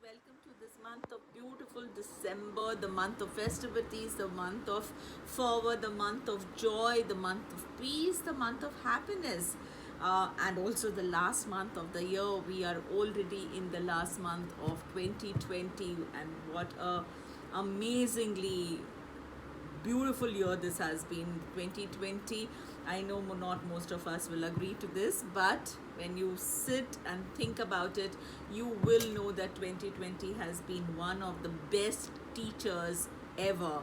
welcome to this month of beautiful December, the month of festivities, the month of fervor, the month of joy, the month of peace, the month of happiness, and also the last month of the year. We are already in the last month of 2020, and what a amazingly beautiful year this has been, 2020. I know not most of us will agree to this, but when you sit and think about it, you will know that 2020 has been one of the best teachers ever.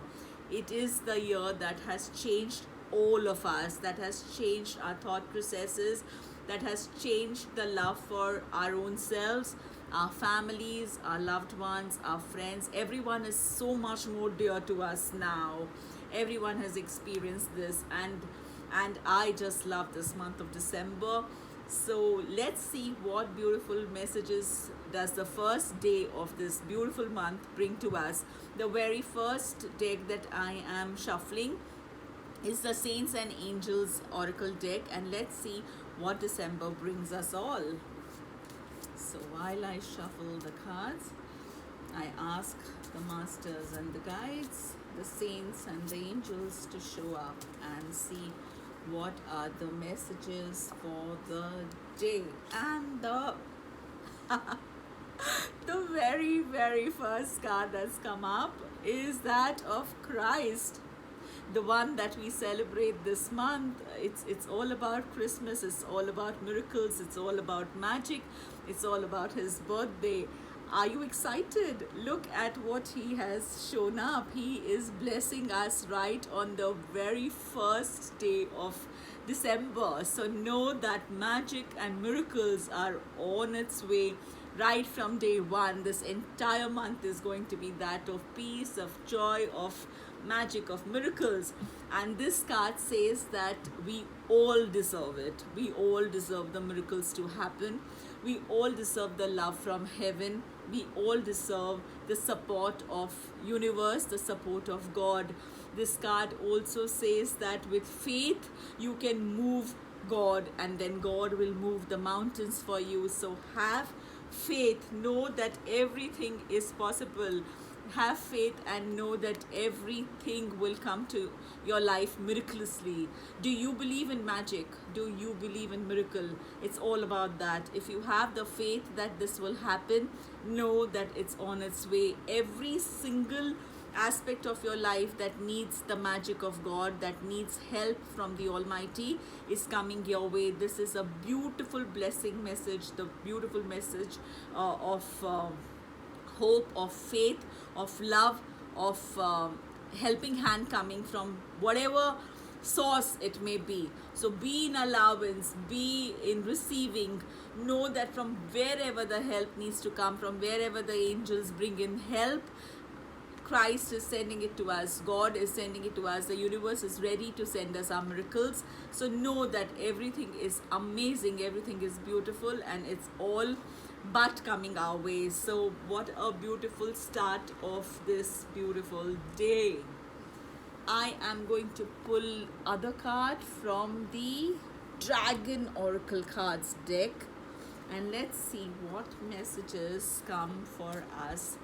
It is the year that has changed all of us, that has changed our thought processes, that has changed the love for our own selves, our families, our loved ones, our friends. Everyone is so much more dear to us now. Everyone has experienced this, and I just love this month of December. So let's see what beautiful messages does the first day of this beautiful month bring to us. The very first deck that I am shuffling is the Saints and Angels Oracle deck, and let's see what December brings us all. So while I shuffle the cards, I ask the masters and the guides, the saints and the angels to show up and see what are the messages for the day. And the very first card that's come up is that of Christ, the one that we celebrate this month. It's all about Christmas, it's all about miracles, it's all about magic, it's all about his birthday. Are you excited? Look at what he has shown up. He is blessing us right on the very first day of December. So know that magic and miracles are on its way right from day one. This entire month is going to be that of peace, of joy, of magic, of miracles. And this card says that we all deserve it. We all deserve the miracles to happen. We all deserve the love from heaven. We all deserve the support of universe, the support of God. This card also says that with faith you can move God, and then God will move the mountains for you. So have faith, know that everything is possible. Have faith and know that everything will come to your life miraculously. Do you believe in magic? Do you believe in miracle? It's all about that. If you have the faith that this will happen, know that it's on its way. Every single aspect of your life that needs the magic of God, that needs help from the Almighty, is coming your way. This is a beautiful blessing message, the beautiful message of hope, of faith, of love, of helping hand coming from whatever source it may be. So be in allowance, be in receiving. Know that from wherever the help needs to come, from wherever the angels bring in help, Christ is sending it to us. God is sending it to us. The universe is ready to send us our miracles. So know that everything is amazing, everything is beautiful, and it's all but coming our way. So what a beautiful start of this beautiful day. I am going to pull other card from the Dragon Oracle cards deck, and let's see what messages come for us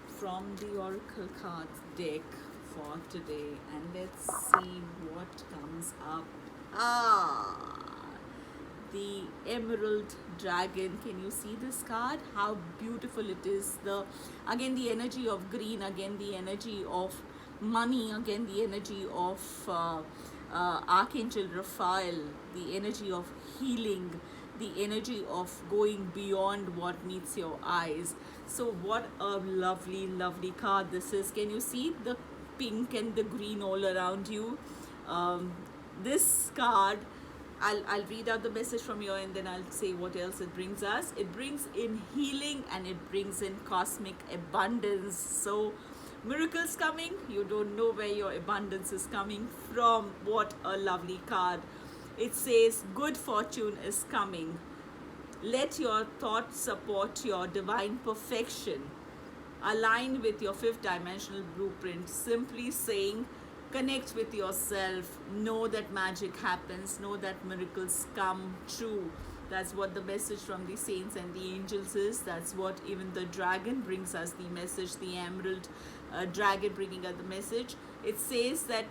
from the Oracle cards deck for today. And let's see what comes up. The Emerald Dragon. Can you see this card? How beautiful it is. Again the energy of green, again the energy of money, again the energy of Archangel Raphael, the energy of healing, the energy of going beyond what meets your eyes. So what a lovely card this is. Can you see the pink and the green all around you? This card, I'll read out the message from you, and then I'll say what else it brings us. It brings in healing, and it brings in cosmic abundance. So miracles coming, you don't know where your abundance is coming from. What a lovely card. It says good fortune is coming. Let your thoughts support your divine perfection. Align with your fifth dimensional blueprint. Simply saying, connect with yourself. Know that magic happens. Know that miracles come true. That's what the message from the saints and the angels is. That's what even the dragon brings us the message, the emerald dragon bringing us the message. It says that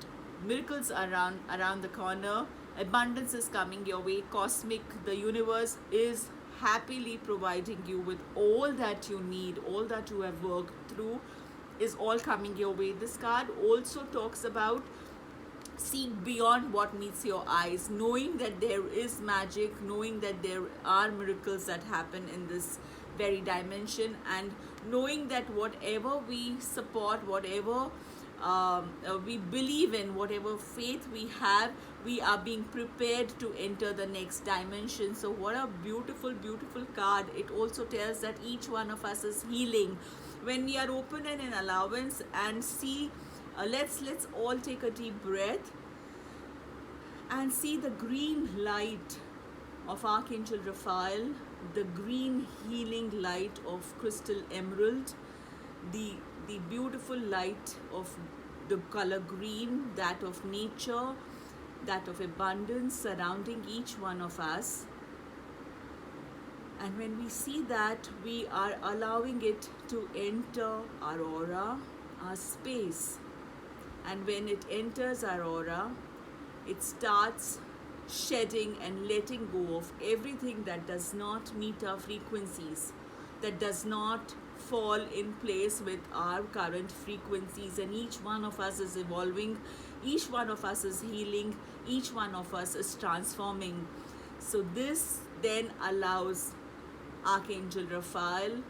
miracles are around the corner, abundance is coming your way, cosmic, the universe is happily providing you with all that you need, all that you have worked through is all coming your way. This card also talks about seeing beyond what meets your eyes, knowing that there is magic, knowing that there are miracles that happen in this very dimension, and knowing that whatever we support, whatever we believe in, whatever faith we have, we are being prepared to enter the next dimension. So what a beautiful, beautiful card. It also tells that each one of us is healing when we are open and in allowance and see. Let's all take a deep breath and see the green light of Archangel Raphael, the green healing light of crystal emerald, the beautiful light of the color green, that of nature, that of abundance surrounding each one of us. And when we see that, we are allowing it to enter our aura, our space. And when it enters our aura, it starts shedding and letting go of everything that does not meet our frequencies, that does not fall in place with our current frequencies. And each one of us is evolving, each one of us is healing, each one of us is transforming. So this then allows Archangel Raphael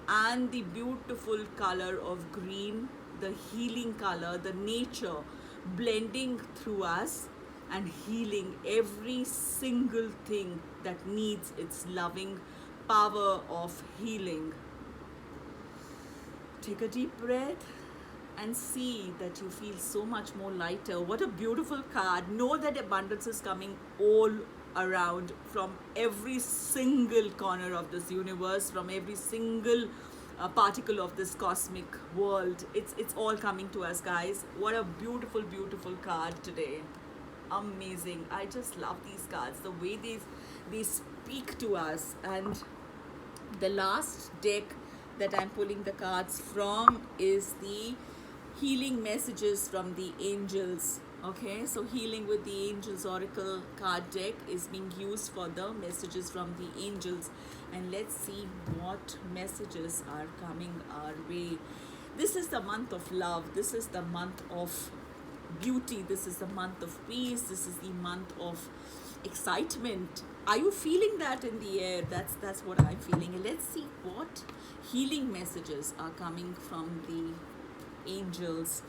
and the beautiful color of green, the healing color, the nature blending through us and healing every single thing that needs its loving power of healing. Take a deep breath and see that you feel so much more lighter. What a beautiful card. Know that abundance is coming all around, from every single corner of this universe, from every single particle of this cosmic world. It's all coming to us, guys. What a beautiful, beautiful card today. Amazing. I just love these cards, the way they speak to us. And the last deck that I'm pulling the cards from is the healing messages from the angels. Okay, so Healing with the Angels Oracle card deck is being used for the messages from the angels. And let's see what messages are coming our way. This is the month of love. This is the month of beauty. This is the month of peace. This is the month of excitement. Are you feeling that in the air? That's what I'm feeling. And let's see what healing messages are coming from the angels.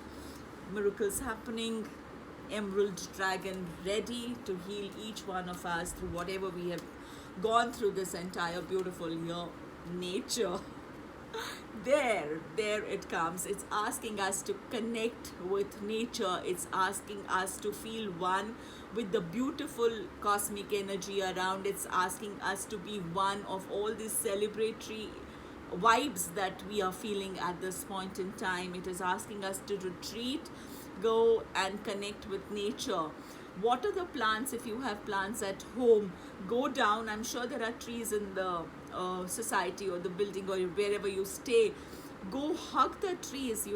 Miracles happening. Emerald dragon ready to heal each one of us through whatever we have gone through this entire beautiful year. Nature. There it comes. It's asking us to connect with nature. It's asking us to feel one with the beautiful cosmic energy around. It's asking us to be one of all these celebratory vibes that we are feeling at this point in time. It is asking us to retreat, go and connect with nature. Water the plants. If you have plants at home, go down. I'm sure there are trees in the society or the building or wherever you stay. Go hug the trees.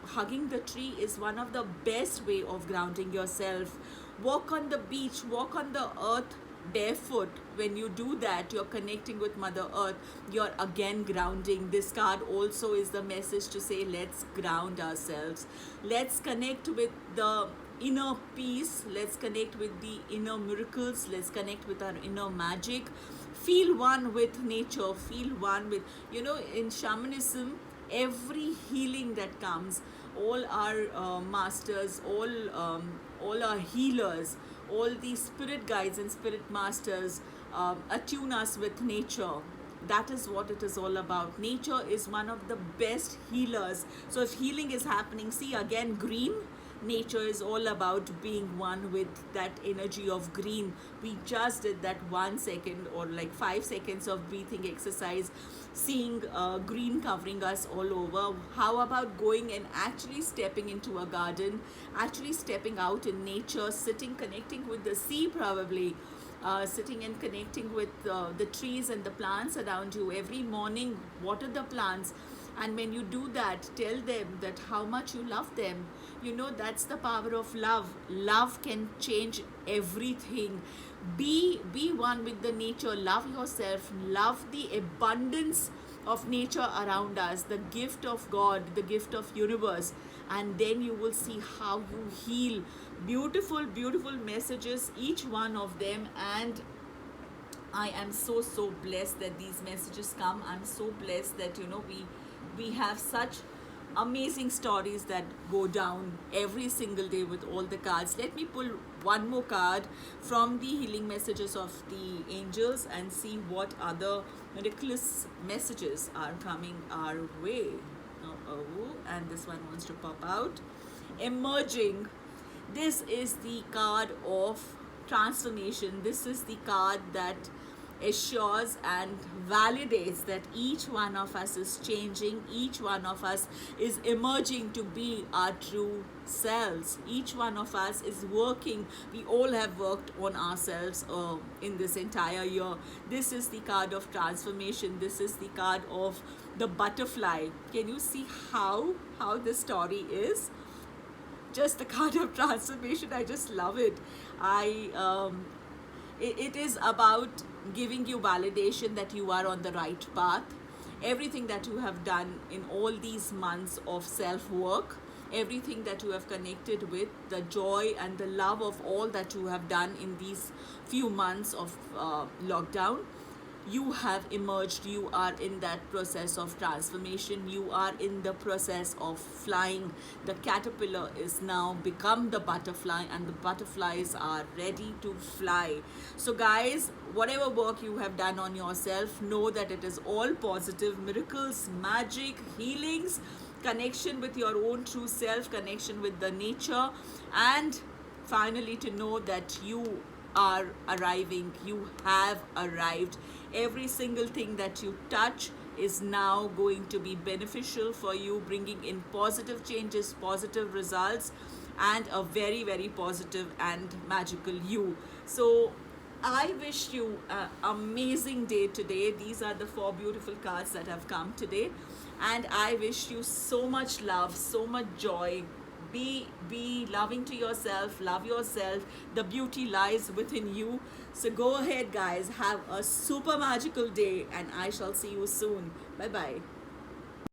Hugging the tree is one of the best way of grounding yourself. Walk on the beach, walk on the earth barefoot. When you do that, you're connecting with Mother Earth. You're again grounding. This card also is the message to say, let's ground ourselves. Let's connect with the inner peace. Let's connect with the inner miracles. Let's connect with our inner magic. Feel one with nature. Feel one with, in shamanism, every healing that comes, all our masters, all our healers, all these spirit guides and spirit masters attune us with nature. That is what it is all about. Nature is one of the best healers. So if healing is happening, see again, green. Nature is all about being one with that energy of green. We just did that 1 second or like 5 seconds of breathing exercise, seeing green covering us all over. How about going and actually stepping into a garden, actually stepping out in nature, sitting, connecting with the sea probably, sitting and connecting with the trees and the plants around you. Every morning, water the plants. And when you do that, tell them that how much you love them. You know, that's the power of love. Love can change everything. Be one with the nature. Love yourself. Love the abundance of nature around us, the gift of God, the gift of universe. And then you will see how you heal. Beautiful, beautiful messages, each one of them. And I am so, so blessed that these messages come. I'm so blessed that, you know, we have such amazing stories that go down every single day with all the cards. Let me pull one more card from the healing messages of the angels and see what other miraculous messages are coming our way. And this one wants to pop out. Emerging. This is the card of transformation. This is the card that assures and validates that each one of us is changing, each one of us is emerging to be our true selves. Each one of us is working. We all have worked on ourselves in this entire year. This is the card of transformation. This is the card of the butterfly. Can you see how this story is? Just the card of transformation. I just love it. It is about giving you validation that you are on the right path. Everything that you have done in all these months of self-work, everything that you have connected with, the joy and the love of all that you have done in these few months of lockdown, you have emerged. You are in that process of transformation. You are in the process of flying. The caterpillar is now become the butterfly, and the butterflies are ready to fly. So guys, whatever work you have done on yourself, know that it is all positive. Miracles, magic, healings, connection with your own true self, connection with the nature, and finally to know that you are arriving. You have arrived. Every single thing that you touch is now going to be beneficial for you, bringing in positive changes, positive results, and a very, very positive and magical you. So I wish you an amazing day today. These are the 4 beautiful cards that have come today, and I wish you so much love, so much joy. Be loving to yourself. Love yourself. The beauty lies within you. So go ahead, guys, have a super magical day, and I shall see you soon. Bye bye.